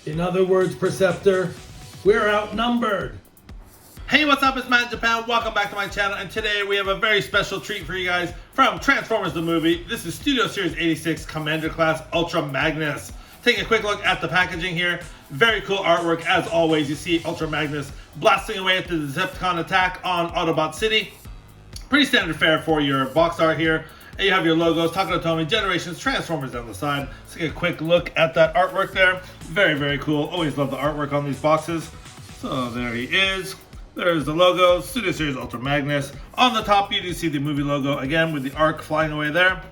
In other words, Perceptor, we're outnumbered. Hey, what's up? It's Matt in Japan. Welcome back to my channel, and today we have a very special treat for you guys from Transformers the movie. This is Studio Series 86 Commander Class Ultra Magnus. Taking a quick look at the packaging here. Very cool artwork as always. You see Ultra Magnus blasting away at the Decepticon attack on Autobot City. Pretty standard fare for your box art here. And you have your logos, Takatomi, Generations, Transformers down the side. Let's take a quick look at that artwork there. Very, very cool. Always love the artwork on these boxes. So there he is. There's the logo, Studio Series Ultra Magnus. On the top, you do see the movie logo again with the arc flying away there.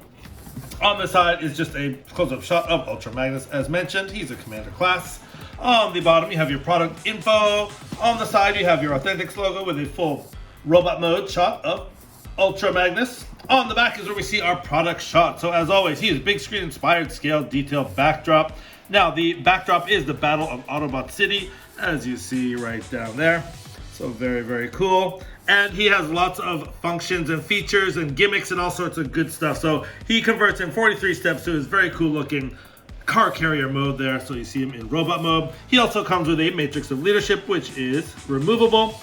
On the side is just a close-up shot of Ultra Magnus. As mentioned, he's a commander class. On the bottom, you have your product info. On the side, you have your Authentics logo with a full robot mode shot of Ultra Magnus. On the back is where we see our product shot. So as always, he is big screen inspired scale detail backdrop. Now the backdrop is the Battle of Autobot City, as you see right down there. So very, very cool. And he has lots of functions and features and gimmicks and all sorts of good stuff. So he converts in 43 steps to his very cool looking car carrier mode there. So you see him in robot mode. He also comes with a Matrix of Leadership, which is removable.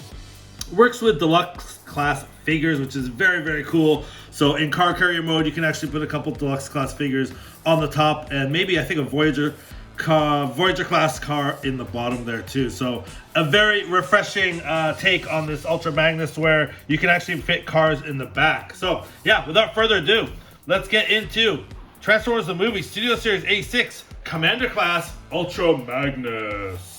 Works with deluxe class figures, which is very, very cool. So in car carrier mode, you can actually put a couple deluxe class figures on the top, and maybe I think a Voyager class car in the bottom there too. So a very refreshing take on this Ultra Magnus, where you can actually fit cars in the back. So yeah, without further ado, let's get into Transformers the movie Studio Series 86 Commander Class Ultra Magnus.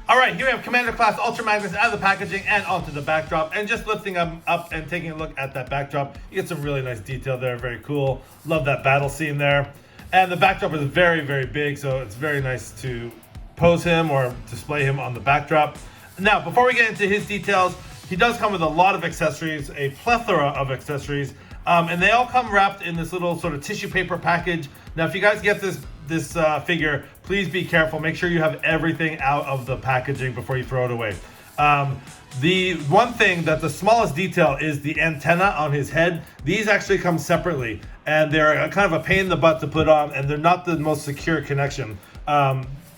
Alright, here we have Commander Class Ultra Magnus out of the packaging and onto the backdrop. And just lifting them up and taking a look at that backdrop, you get some really nice detail there. Very cool. Love that battle scene there. And the backdrop is very, very big, so it's very nice to pose him or display him on the backdrop. Now, before we get into his details, he does come with a lot of accessories, a plethora of accessories. And they all come wrapped in this little sort of tissue paper package. Now, if you guys get this figure, please be careful. Make sure you have everything out of the packaging before you throw it away. The one thing that the smallest detail is the antenna on his head. These actually come separately, and they're kind of a pain in the butt to put on, and they're not the most secure connection.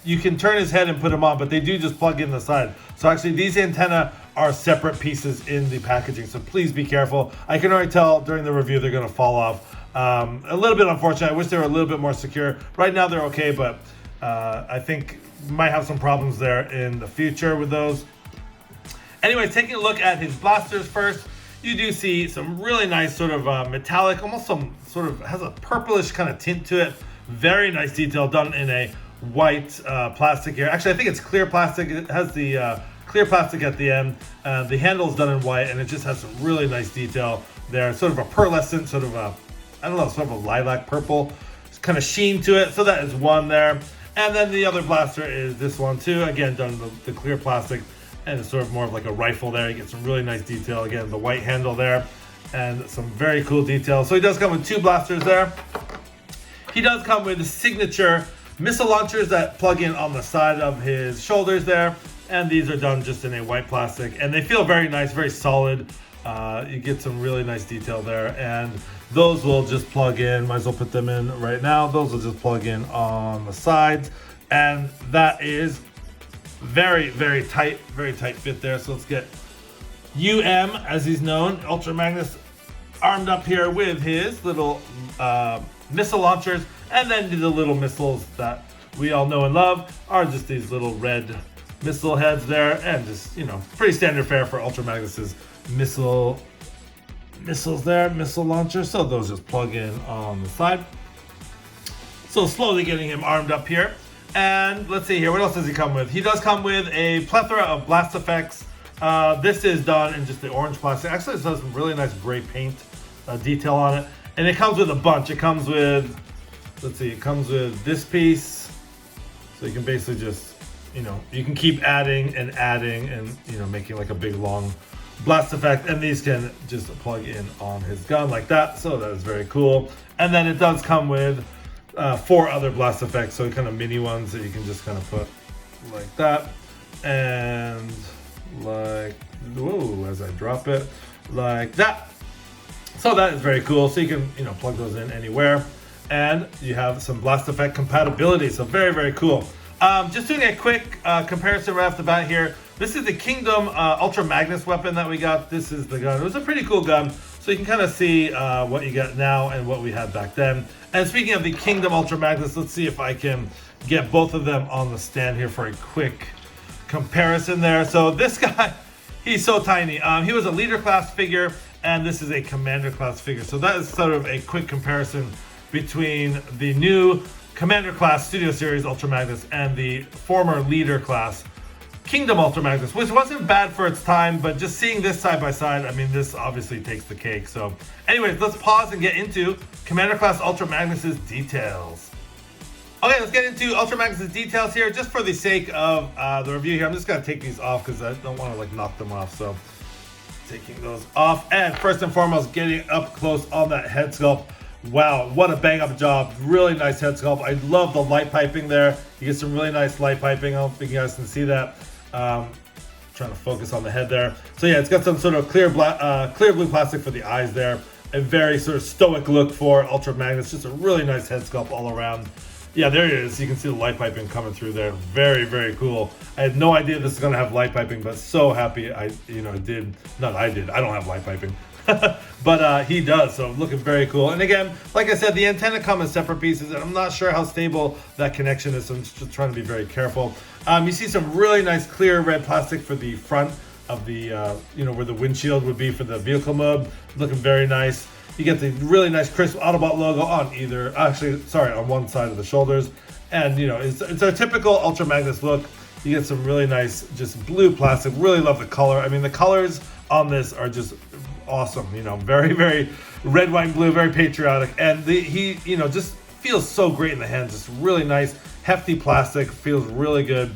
You can turn his head and put them on, but they do just plug in the side. So actually, these antenna are separate pieces in the packaging, so please be careful. I can already tell during the review they're going to fall off. A little bit unfortunate. I wish they were a little bit more secure. Right now they're okay, but I think we might have some problems there in the future with those. Anyway, taking a look at his blasters first, you do see some really nice sort of metallic, almost some sort of, has a purplish kind of tint to it. Very nice detail done in a white plastic here. Actually, I think it's clear plastic. It has the clear plastic at the end. The handle is done in white, and it just has some really nice detail there. Sort of a pearlescent, sort of a, I don't know, sort of a lilac purple kind of sheen to it. So that is one there. And then the other blaster is this one too. Again, done in the clear plastic. And it's sort of more of like a rifle there. You get some really nice detail. Again, the white handle there. And some very cool details. So he does come with two blasters there. He does come with signature missile launchers that plug in on the side of his shoulders there. And these are done just in a white plastic. And they feel very nice, very solid. You get some really nice detail there. And those will just plug in. Might as well put them in right now. Those will just plug in on the sides. And that is very, very tight fit there. So let's get UM, as he's known, Ultra Magnus, armed up here with his little missile launchers. And then the little missiles that we all know and love are just these little red missile heads there. And just, you know, pretty standard fare for Ultra Magnus's missiles there, missile launchers. So those just plug in on the side. So slowly getting him armed up here. And let's see here, what else does he come with? He does come with a plethora of blast effects. This is done in just the orange plastic. Actually, it has some really nice gray paint detail on it. And it comes with a bunch. It comes with, let's see, it comes with this piece. So you can basically just, you know, you can keep adding and you know, making like a big long blast effect. And these can just plug in on his gun like that. So that is very cool. And then it does come with 4 other blast effects, so kind of mini ones that you can just kind of put like that, and like, whoa, as I drop it, like that. So that is very cool. So you can, you know, plug those in anywhere, and you have some blast effect compatibility. So very, very cool. Just doing a quick comparison right off the bat here. This is the Kingdom Ultra Magnus weapon that we got. This is the gun. It was a pretty cool gun. So you can kind of see what you got now and what we had back then. And speaking of the Kingdom Ultra Magnus, let's see if I can get both of them on the stand here for a quick comparison there. So this guy, he's so tiny. He was a leader class figure, and this is a commander class figure. So that is sort of a quick comparison between the new commander class Studio Series Ultra Magnus and the former leader class Kingdom Ultra Magnus, which wasn't bad for its time, but just seeing this side by side, I mean, this obviously takes the cake. So anyways, let's pause and get into Commander Class Ultra Magnus's details. Okay, let's get into Ultra Magnus's details here, just for the sake of the review here. I'm just gonna take these off because I don't want to like knock them off. So taking those off, and first and foremost, getting up close on that head sculpt. Wow, what a bang up job. Really nice head sculpt. I love the light piping there. You get some really nice light piping. I don't think you guys can see that. Trying to focus on the head there. So yeah, it's got some sort of clear blue plastic for the eyes there. A very sort of stoic look for Ultra Magnus. Just a really nice head sculpt all around. Yeah, there it is. You can see the light piping coming through there. Very, very cool. I had no idea this is going to have light piping, but so happy I did. Not I did. I don't have light piping. But he does, so looking very cool. And again, like I said, the antenna come in separate pieces, and I'm not sure how stable that connection is, so I'm just trying to be very careful. You see some really nice clear red plastic for the front of the, where the windshield would be for the vehicle mode. Looking very nice. You get the really nice crisp Autobot logo on on one side of the shoulders. And, it's a typical Ultra Magnus look. You get some really nice, just blue plastic. Really love the color. I mean, the colors on this are just awesome. Very, very red, white, and blue, very patriotic. And he just feels so great in the hands. Just really nice, hefty plastic. Feels really good.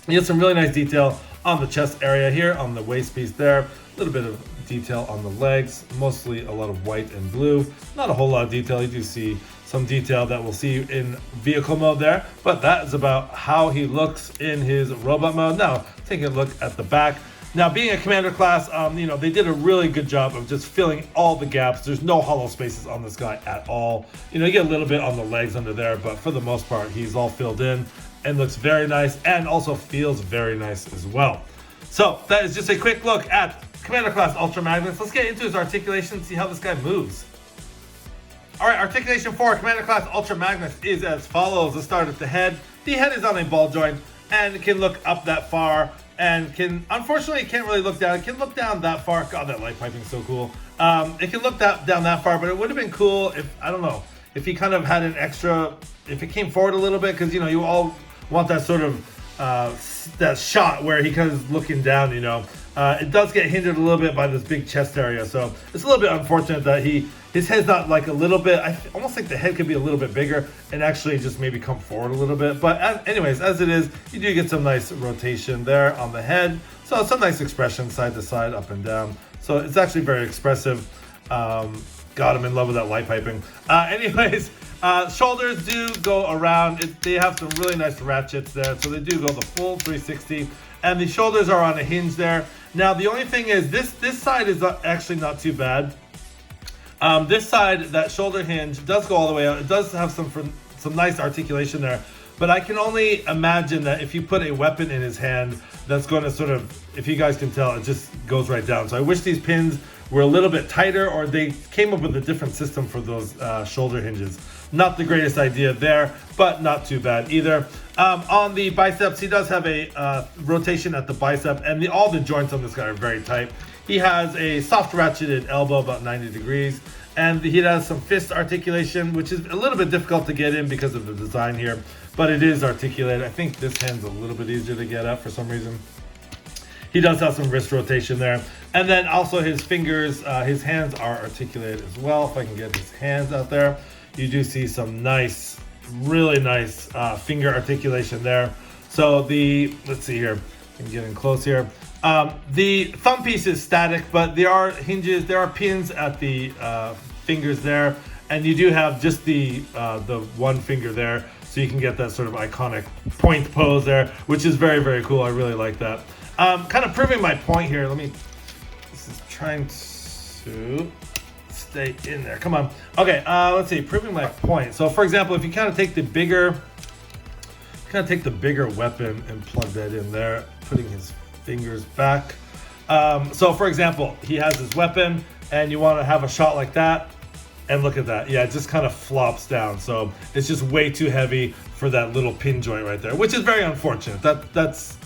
You get some really nice detail on the chest area here, on the waist piece there. A little bit of detail on the legs, mostly a lot of white and blue. Not a whole lot of detail. You do see some detail that we'll see in vehicle mode there, but that is about how he looks in his robot mode. Now, taking a look at the back. Now, being a commander class, they did a really good job of just filling all the gaps. There's no hollow spaces on this guy at all. You get a little bit on the legs under there, but for the most part, he's all filled in and looks very nice, and also feels very nice as well. So that is just a quick look at Commander Class Ultra Magnus. Let's get into his articulation and see how this guy moves. All right, articulation for Commander Class Ultra Magnus is as follows. Let's start at the head. The head is on a ball joint and can look up that far, and unfortunately, it can't really look down. It can look down that far. God, that light piping is so cool. It can look down that far, but it would have been cool if he kind of had an extra, if it came forward a little bit, because you all want that sort of that shot where he kind of is looking down. It does get hindered a little bit by this big chest area, so it's a little bit unfortunate that his head's not like a little bit. I almost think the head could be a little bit bigger and actually just maybe come forward a little bit. But anyways, as it is, you do get some nice rotation there on the head. So some nice expression side to side, up and down. So it's actually very expressive. God, I'm in love with that light piping. Shoulders do go around. They have some really nice ratchets there. So they do go the full 360. And the shoulders are on a hinge there. Now, the only thing is this side is actually not too bad. This side, that shoulder hinge does go all the way out. It does have some nice articulation there. But I can only imagine that if you put a weapon in his hand, that's going to sort of, if you guys can tell, it just goes right down. So I wish these pins were a little bit tighter, or they came up with a different system for those shoulder hinges. Not the greatest idea there, but not too bad either. On the biceps, he does have a rotation at the bicep, and all the joints on this guy are very tight. He has a soft ratcheted elbow, about 90 degrees, and he has some fist articulation, which is a little bit difficult to get in because of the design here, but it is articulated. I think this hand's a little bit easier to get at for some reason. He does have some wrist rotation there. And then also his fingers, his hands are articulated as well. If I can get his hands out there, you do see some nice, really nice finger articulation there. So let's see here, I'm getting close here. The thumb piece is static, but there are hinges, there are pins at the fingers there. And you do have just the one finger there, so you can get that sort of iconic point pose there, which is very, very cool. I really like that. Kind of proving my point here. This is trying to stay in there. Come on. Okay, let's see. Proving my point. So, for example, if you kind of take the bigger Gonna take the bigger weapon and plug that in there, putting his fingers back. So for example, he has his weapon and you want to have a shot like that, and look at that. Yeah, it just kind of flops down. So it's just way too heavy for that little pin joint right there, which is very unfortunate. That's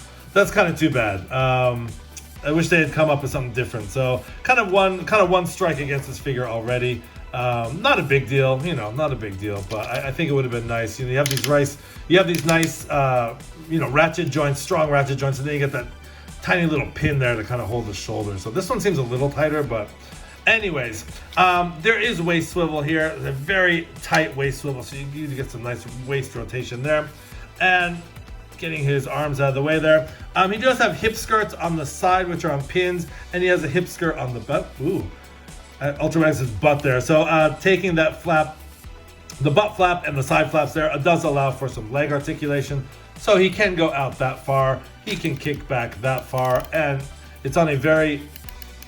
kind of too bad. I wish they had come up with something different. So kind of one strike against this figure already. Not a big deal, not a big deal, but I think it would have been nice. You have these nice, ratchet joints, strong ratchet joints, and then you get that tiny little pin there to kind of hold the shoulder. So this one seems a little tighter, but anyways, there is waist swivel here. It's a very tight waist swivel, so you get some nice waist rotation there. And getting his arms out of the way there. He does have hip skirts on the side, which are on pins, and he has a hip skirt on the butt. Ooh, Ultra Magnus' butt there. So taking that flap, the butt flap and the side flaps there, it does allow for some leg articulation. So he can go out that far, he can kick back that far, and it's on a very,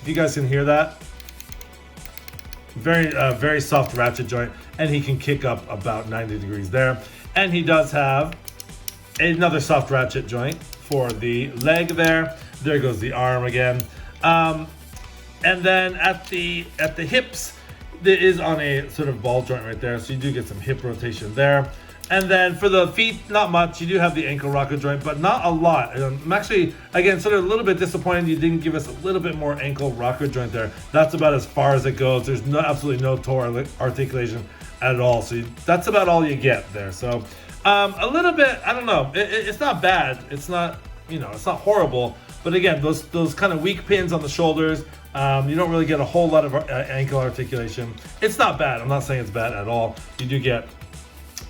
if you guys can hear that, very soft ratchet joint, and he can kick up about 90 degrees there. And he does have another soft ratchet joint for the leg there. There goes the arm again. And then at the hips, it is on a sort of ball joint right there, so you do get some hip rotation there. And then for the feet, not much. You do have the ankle rocker joint, but not a lot. I'm actually, again, sort of a little bit disappointed you didn't give us a little bit more ankle rocker joint there. That's about as far as it goes. There's absolutely no toe articulation at all. So that's about all you get there. So a little bit, I don't know. It's not bad. It's not, it's not horrible. But again, those kind of weak pins on the shoulders, you don't really get a whole lot of ankle articulation. It's not bad. I'm not saying it's bad at all. You do get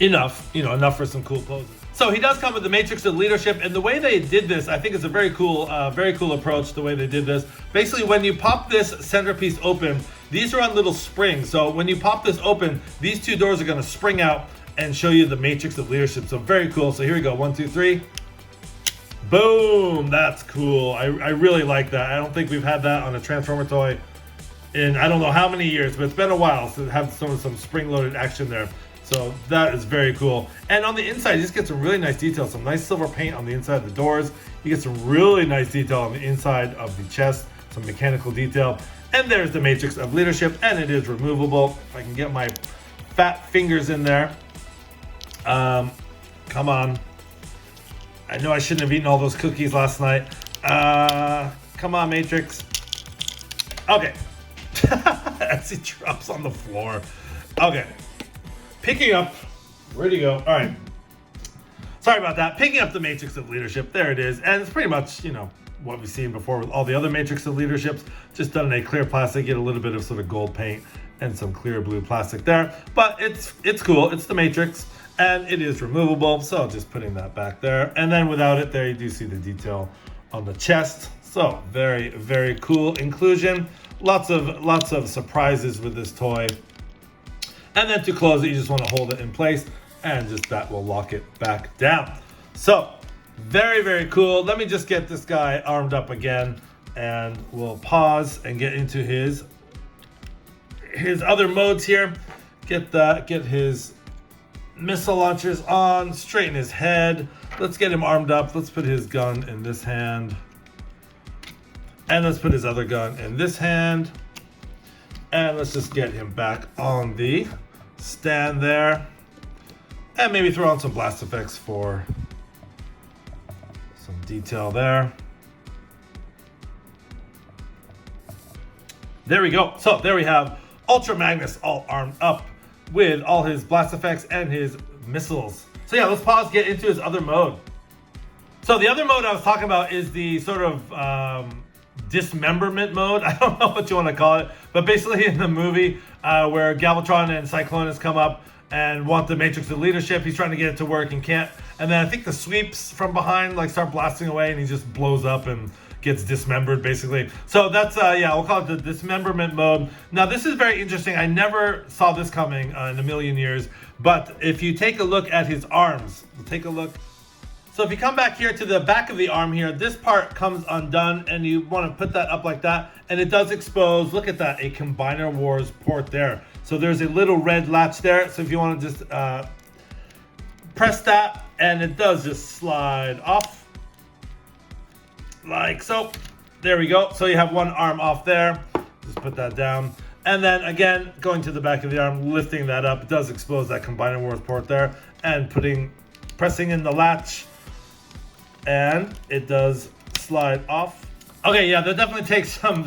enough for some cool poses. So he does come with the matrix of leadership, and the way they did this, I think is a very cool approach. The way they did this, basically, when you pop this centerpiece open, these are on little springs. So when you pop this open, these two doors are going to spring out and show you the matrix of leadership. So very cool. So here we go. 1, 2, 3. Boom. That's cool. I really like that. I don't think we've had that on a Transformer toy in I don't know how many years, but it's been a while to have some spring-loaded action there. So that is very cool. And on the inside, you just get some really nice detail, some nice silver paint on the inside of the doors. You get some really nice detail on the inside of the chest, some mechanical detail. And there's the matrix of leadership, and it is removable. If I can get my fat fingers in there. Come on. I know I shouldn't have eaten all those cookies last night. Come on, Matrix. Okay. As he drops on the floor. Okay. Picking up. Where'd he go? All right. Sorry about that. Picking up the matrix of leadership. There it is. And it's pretty much, what we've seen before with all the other matrix of leaderships. Just done in a clear plastic. Get a little bit of sort of gold paint and some clear blue plastic there. But it's cool. It's the matrix. And it is removable. So just putting that back there. And then without it there, you do see the detail on the chest. So very, very cool inclusion. Lots of surprises with this toy. And then to close it, you just want to hold it in place, and just that will lock it back down. So very, very cool. Let me just get this guy armed up again, and we'll pause and get into his other modes here. Get his missile launchers on, straighten his head. Let's get him armed up. Let's put his gun in this hand, and let's put his other gun in this hand. And let's just get him back on the stand there. And maybe throw on some blast effects for some detail there. There we go. So there we have Ultra Magnus all armed up with all his blast effects and his missiles. So yeah, let's pause, get into his other mode. So the other mode I was talking about is the sort of dismemberment mode. I don't know what you want to call it, but basically in the movie where Galvatron and Cyclonus come up and want the matrix of leadership, he's trying to get it to work and can't, and then I think the sweeps from behind start blasting away, and he just blows up and gets dismembered basically. So that's we'll call it the dismemberment mode. Now this is very interesting. I never saw this coming in a million years, but if you take a look at his arms, take a look. So if you come back here to the back of the arm here, this part comes undone, and you want to put that up like that, and it does expose, look at that, a Combiner Wars port there. So there's a little red latch there, so if you want to just press that, and it does just slide off like so. There we go. So you have one arm off there. Just put that down. And then again, going to the back of the arm, lifting that up, it does expose that combiner wars port there, and pressing in the latch, and it does slide off. Okay, yeah, that definitely takes some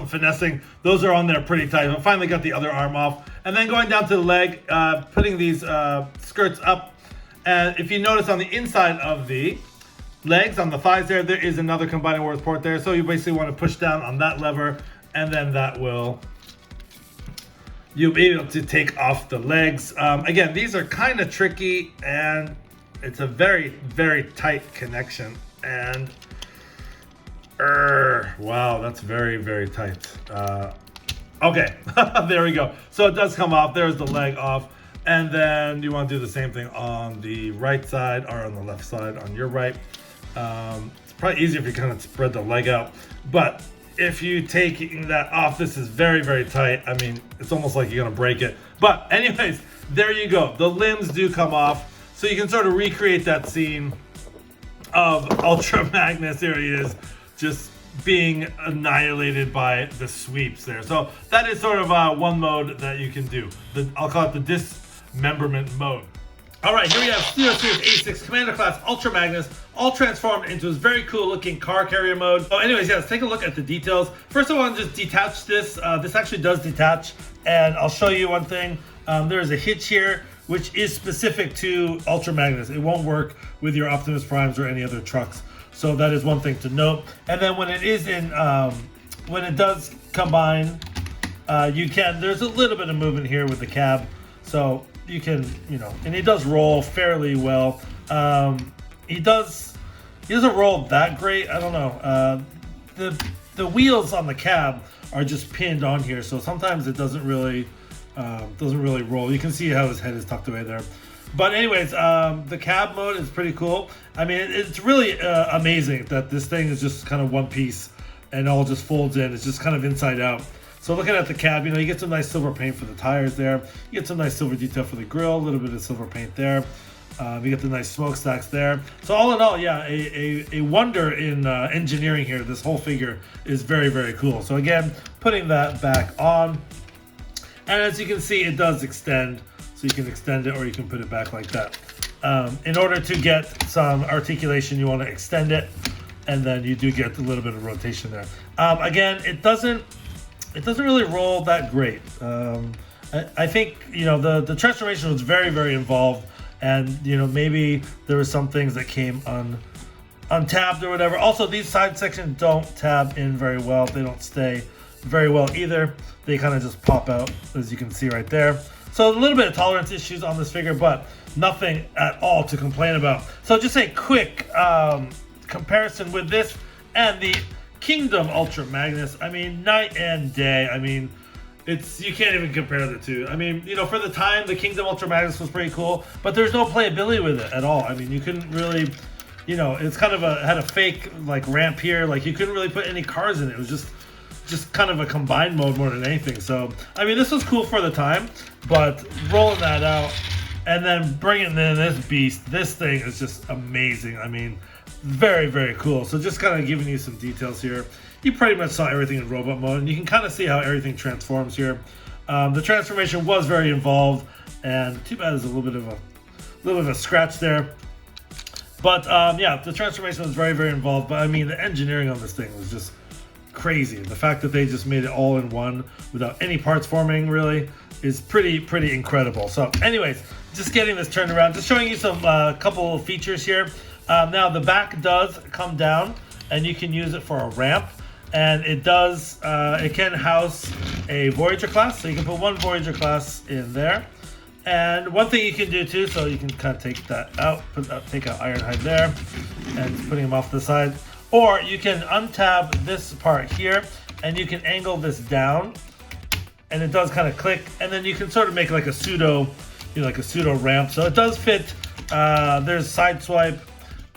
finessing. Those are on there pretty tight. I finally got the other arm off. And then going down to the leg, putting these skirts up. And if you notice on the inside of the legs, on the thighs there is another combiner wars port there. So you basically want to push down on that lever, and then that will, you'll be able to take off the legs. Again, these are kind of tricky, and it's a very, very tight connection. And wow, that's very, very tight. Okay, there we go. So it does come off. There's the leg off. And then you want to do the same thing on the right side or on the left side on your right. It's probably easier if you kind of spread the leg out. But if you taking that off, this is very, very tight. I mean, it's almost like you're going to break it. But anyways, there you go. The limbs do come off. So you can sort of recreate that scene of Ultra Magnus. There he is, just being annihilated by the sweeps there. So that is sort of one mode that you can do. I'll call it the Dismemberment mode. All right, here we have Studio Series 86 Commander Class Ultra Magnus, all transformed into his very cool looking car carrier mode. So anyways, yeah, let's take a look at the details. First, I want to just detach this. This actually does detach, and I'll show you one thing. There's a hitch here, which is specific to Ultra Magnus. It won't work with your Optimus Primes or any other trucks. So that is one thing to note. And then when it is in, when it does combine, there's a little bit of movement here with the cab. So you can, and he does roll fairly well. He doesn't roll that great. I don't know. The wheels on the cab are just pinned on here. So sometimes it doesn't really roll. You can see how his head is tucked away there. But anyways, the cab mode is pretty cool. I mean, it's really amazing that this thing is just kind of one piece and all just folds in. It's just kind of inside out. So looking at the cab, you get some nice silver paint for the tires there. You get some nice silver detail for the grill, a little bit of silver paint there. You get the nice smokestacks there. So all in all, yeah, a wonder in engineering here. This whole figure is very, very cool. So again, putting that back on. And as you can see, it does extend. So you can extend it or you can put it back like that. In order to get some articulation, you want to extend it. And then you do get a little bit of rotation there. Again, it doesn't really roll that great. I think, the transformation was very, very involved. And, maybe there were some things that came untabbed or whatever. Also, these side sections don't tab in very well. They don't stay very well either. They kind of just pop out, as you can see right there. So a little bit of tolerance issues on this figure, but nothing at all to complain about. So just a quick comparison with this and the Kingdom Ultra Magnus. I mean, night and day. I mean, you can't even compare the two. I mean, for the time, the Kingdom Ultra Magnus was pretty cool, but there's no playability with it at all. I mean, you couldn't really, it's kind of had a fake ramp here. You couldn't really put any cars in it. It was just kind of a combined mode more than anything. So, I mean, this was cool for the time, but rolling that out and then bringing in this beast, this thing is just amazing. I mean, very, very cool. So just kind of giving you some details here. You pretty much saw everything in robot mode, and you can kind of see how everything transforms here. The transformation was very involved, and too bad there's a little bit of a scratch there. But yeah, the transformation was very, very involved. But I mean, the engineering on this thing was just crazy. The fact that they just made it all in one without any parts forming really is pretty incredible. So anyways, just getting this turned around, just showing you some couple of features here. Now the back does come down and you can use it for a ramp, and it does it can house a Voyager class, so you can put one Voyager class in there. And one thing you can do too, so you can kind of take that out, take out Ironhide there and putting him off to the side. Or you can untab this part here and you can angle this down and it does kind of click, and then you can sort of make like a pseudo, like a pseudo ramp. So it does fit. There's side swipe,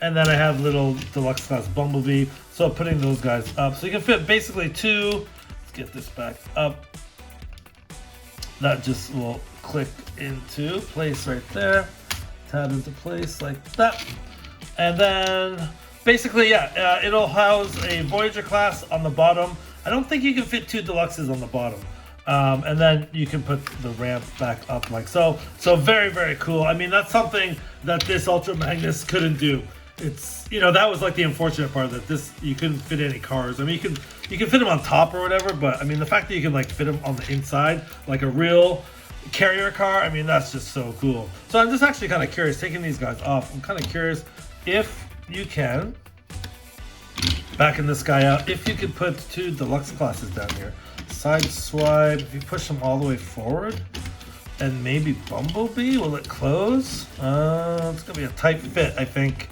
and then I have little deluxe class Bumblebee. So putting those guys up. So you can fit basically two. Let's get this back up. That just will click into place right there. tab into place like that. And then basically, yeah, it'll house a Voyager class on the bottom. I don't think you can fit 2 deluxes on the bottom. And then you can put the ramp back up like so. So very, very cool. I mean, that's something that this Ultra Magnus couldn't do. It's, you know, that was like the unfortunate part, that this, you couldn't fit any cars. I mean, you can fit them on top or whatever, but I mean, the fact that you can like fit them on the inside, like a real carrier car, I mean, that's just so cool. So I'm just actually kind of curious, taking these guys off, I'm kind of curious if you can, backing this guy out, if you could put 2 deluxe classes down here. Side swipe, if you push them all the way forward, and maybe Bumblebee, will it close? It's gonna be a tight fit, I think.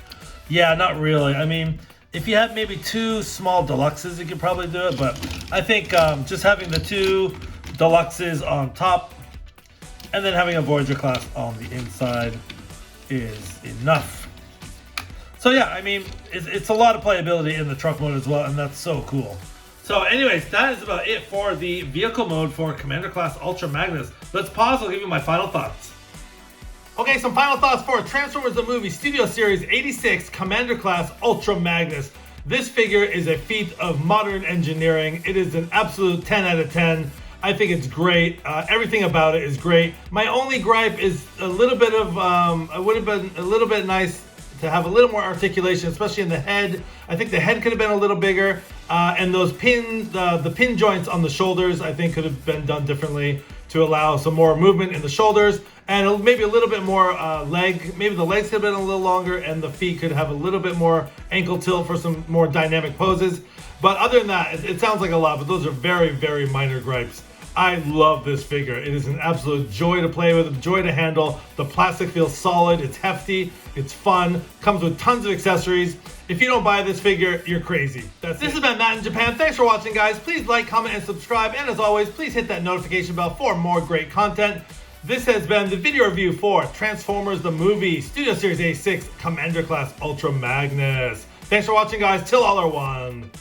Yeah, not really. I mean, if you had maybe 2 small deluxes, you could probably do it, but I think just having the 2 deluxes on top and then having a Voyager class on the inside is enough. So yeah, I mean, it's a lot of playability in the truck mode as well, and that's so cool. So anyways, that is about it for the vehicle mode for Commander Class Ultra Magnus. Let's pause, I'll give you my final thoughts. Okay, some final thoughts for Transformers the Movie Studio Series 86 Commander Class Ultra Magnus. This figure is a feat of modern engineering. It is an absolute 10 out of 10. I think it's great. Everything about it is great. My only gripe is a little bit of, it would have been a little bit nice to have a little more articulation, especially in the head. I think the head could have been a little bigger. And those the pin joints on the shoulders, I think could have been done differently to allow some more movement in the shoulders. And maybe a little bit more leg. Maybe the legs could have been a little longer, and the feet could have a little bit more ankle tilt for some more dynamic poses. But other than that, it sounds like a lot, but those are very, very minor gripes. I love this figure. It is an absolute joy to play with, a joy to handle. The plastic feels solid, it's hefty, it's fun, comes with tons of accessories. If you don't buy this figure, you're crazy. This has been Matt in Japan. Thanks for watching, guys. Please like, comment, and subscribe. And as always, please hit that notification bell for more great content. This has been the video review for Transformers the Movie Studio Series A6 Commander Class Ultra Magnus. Thanks for watching, guys. Till all are one.